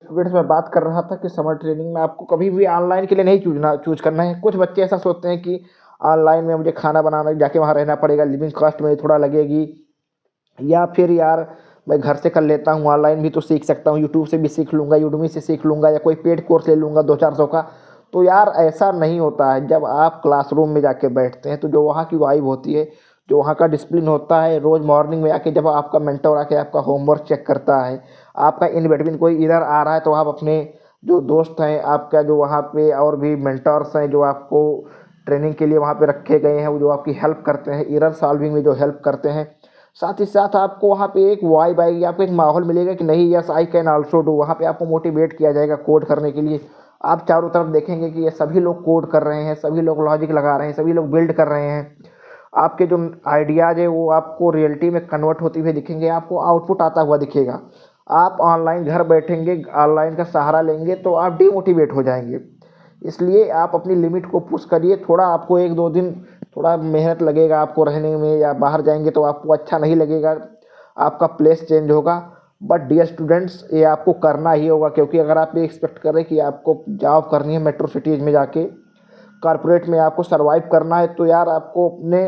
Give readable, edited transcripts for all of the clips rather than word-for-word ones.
Students मैं बात कर रहा था कि समर ट्रेनिंग में आपको कभी भी ऑनलाइन के लिए नहीं चूज़ करना है। कुछ बच्चे ऐसा सोचते हैं कि ऑनलाइन में मुझे खाना बनाना जाके वहाँ रहना पड़ेगा, लिविंग कॉस्ट मेरी थोड़ा लगेगी, या फिर यार मैं घर से कर लेता हूँ, ऑनलाइन भी तो सीख सकता हूँ, यूट्यूब से भी सीख लूँगा, यूडमी से सीख लूँगा, या कोई पेड कोर्स ले लूँगा 200-400 का। तो यार ऐसा नहीं होता है। जब आप क्लासरूम में जाके बैठते हैं तो जो वहाँ की वाइब होती है, जो वहाँ का डिसिप्लिन होता है, रोज़ मॉर्निंग में आके जब आपका मेंटर आके आपका होमवर्क चेक करता है, आपका इन बिटवीन कोई इधर आ रहा है तो आप अपने जो दोस्त हैं, आपका जो वहाँ पे और भी मेंटर्स हैं जो आपको ट्रेनिंग के लिए वहाँ पे रखे गए हैं, वो जो आपकी हेल्प करते हैं, एरर सॉल्विंग में जो हेल्प करते हैं, साथ ही साथ आपको वहाँ पे एक वाइब आएगी, आपको एक माहौल मिलेगा कि नहीं yes I can also do. वहाँ पे आपको मोटिवेट किया जाएगा कोड करने के लिए। आप चारों तरफ देखेंगे कि ये सभी लोग कोड कर रहे हैं, सभी लोग लॉजिक लगा रहे हैं, सभी लोग बिल्ड कर रहे हैं। आपके जो आइडियाज़ है वो आपको रियलिटी में कन्वर्ट होते हुए दिखेंगे, आपको आउटपुट आता हुआ दिखेगा। आप ऑनलाइन घर बैठेंगे, ऑनलाइन का सहारा लेंगे तो आप डिमोटिवेट हो जाएंगे। इसलिए आप अपनी लिमिट को पुश करिए। थोड़ा आपको 1-2 दिन थोड़ा मेहनत लगेगा आपको रहने में, या बाहर जाएंगे तो आपको अच्छा नहीं लगेगा, आपका प्लेस चेंज होगा। बट डियर स्टूडेंट्स, ये आपको करना ही होगा, क्योंकि अगर आप ये एक्सपेक्ट करें कि आपको जॉब करनी है मेट्रो सिटीज़ में जाके, कॉरपोरेट में आपको सर्वाइव करना है, तो यार आपको अपने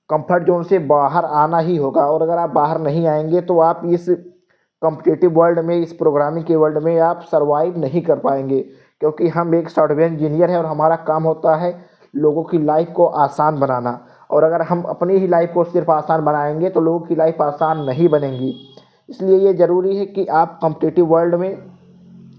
कंफर्ट जोन से बाहर आना ही होगा। और अगर आप बाहर नहीं आएंगे तो आप इस कॉम्पिटिटिव वर्ल्ड में, इस प्रोग्रामिंग के वर्ल्ड में आप सर्वाइव नहीं कर पाएंगे। क्योंकि हम एक सॉफ्टवेयर इंजीनियर हैं और हमारा काम होता है लोगों की लाइफ को आसान बनाना। और अगर हम अपनी ही लाइफ को सिर्फ आसान बनाएंगे तो लोगों की लाइफ आसान नहीं बनेगी। इसलिए ये ज़रूरी है कि आप कॉम्पिटिटिव वर्ल्ड में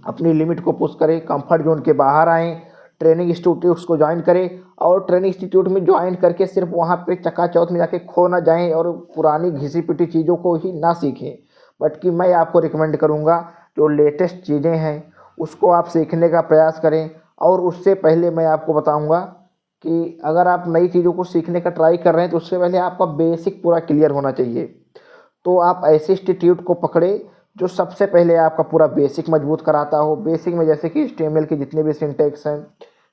अपनी लिमिट को पुश करें, कंफर्ट जोन के बाहर आएँ, ट्रेनिंग इंस्टीट्यूट्स को ज्वाइन करें, और ट्रेनिंग इंस्टीट्यूट में ज्वाइन करके सिर्फ वहाँ पे चकाचौंध में जाके खो ना जाएँ और पुरानी घिसी-पिटी चीज़ों को ही ना सीखें। बट कि मैं आपको रिकमेंड करूँगा जो लेटेस्ट चीज़ें हैं उसको आप सीखने का प्रयास करें। और उससे पहले मैं आपको बताऊँगा कि अगर आप नई चीज़ों को सीखने का ट्राई कर रहे हैं तो उससे पहले आपका बेसिक पूरा क्लियर होना चाहिए। तो आप ऐसे इंस्टीट्यूट को पकड़े जो सबसे पहले आपका पूरा बेसिक मजबूत कराता हो। बेसिक में जैसे कि HTML के जितने भी सिंटैक्स हैं,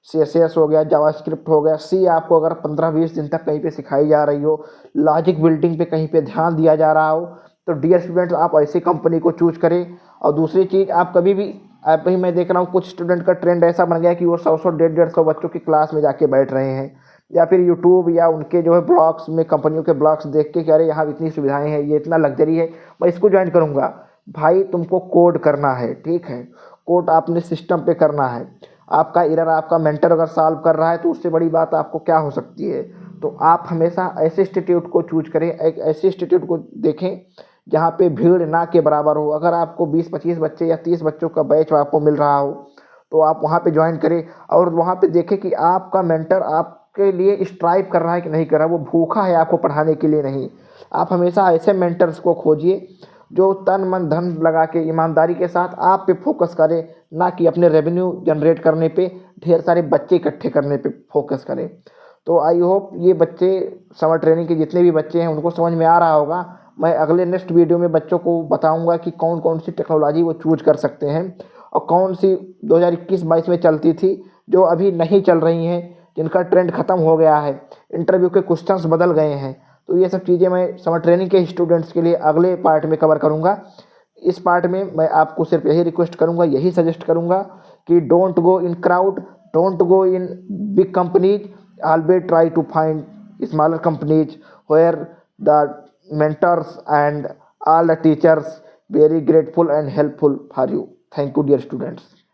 CSS हो गया, जावास्क्रिप्ट हो गया, सी आपको अगर 15-20 दिन तक कहीं पे सिखाई जा रही हो, लॉजिक बिल्डिंग पे कहीं पे ध्यान दिया जा रहा हो, तो डियर स्टूडेंट्स आप ऐसी कंपनी को चूज करें। और दूसरी चीज़, आप कभी भी अभी मैं देख रहा हूँ कुछ स्टूडेंट का ट्रेंड ऐसा बन गया है कि वो 100-100, 150-150 बच्चों की क्लास में जाके बैठ रहे हैं, या फिर यूट्यूब या उनके जो है ब्लॉग्स में कंपनियों के ब्लॉग्स देख के कि अरे यहाँ इतनी सुविधाएं हैं, ये इतना लग्जरी है, मैं इसको ज्वाइन करूँगा। भाई तुमको कोड करना है, ठीक है, कोड आपने सिस्टम पे करना है। आपका एरर आपका मेंटर अगर सॉल्व कर रहा है तो उससे बड़ी बात आपको क्या हो सकती है। तो आप हमेशा ऐसे इंस्टीट्यूट को चूज करें, एक ऐसे इंस्टीट्यूट को देखें जहाँ पे भीड़ ना के बराबर हो। अगर आपको 20-25 बच्चे या 30 बच्चों का बैच आपको मिल रहा हो तो आप वहाँ पे ज्वाइन करें, और वहाँ पे देखें कि आपका मेंटर आपके लिए स्ट्राइव कर रहा है कि नहीं कर रहा, वो भूखा है आपको पढ़ाने के लिए नहीं। आप हमेशा ऐसे मेंटर्स को खोजिए जो तन मन धन लगा के ईमानदारी के साथ आप पे फोकस करें, ना कि अपने रेवेन्यू जनरेट करने पे, ढेर सारे बच्चे इकट्ठे करने पे फोकस करें। तो आई होप ये बच्चे, समर ट्रेनिंग के जितने भी बच्चे हैं उनको समझ में आ रहा होगा। मैं अगले नेक्स्ट वीडियो में बच्चों को बताऊंगा कि कौन कौन सी टेक्नोलॉजी वो चूज कर सकते हैं, और कौन सी 2021-22 में चलती थी जो अभी नहीं चल रही हैं, जिनका ट्रेंड ख़त्म हो गया है, इंटरव्यू के क्वेश्चंस बदल गए हैं। तो ये सब चीज़ें मैं समर ट्रेनिंग के स्टूडेंट्स के लिए अगले पार्ट में कवर करूँगा। इस पार्ट में मैं आपको सिर्फ यही रिक्वेस्ट करूँगा, यही सजेस्ट करूँगा कि don't go in crowd, don't go in big companies, always try to find smaller companies where the mentors and all the teachers very grateful and helpful for you. Thank you dear students.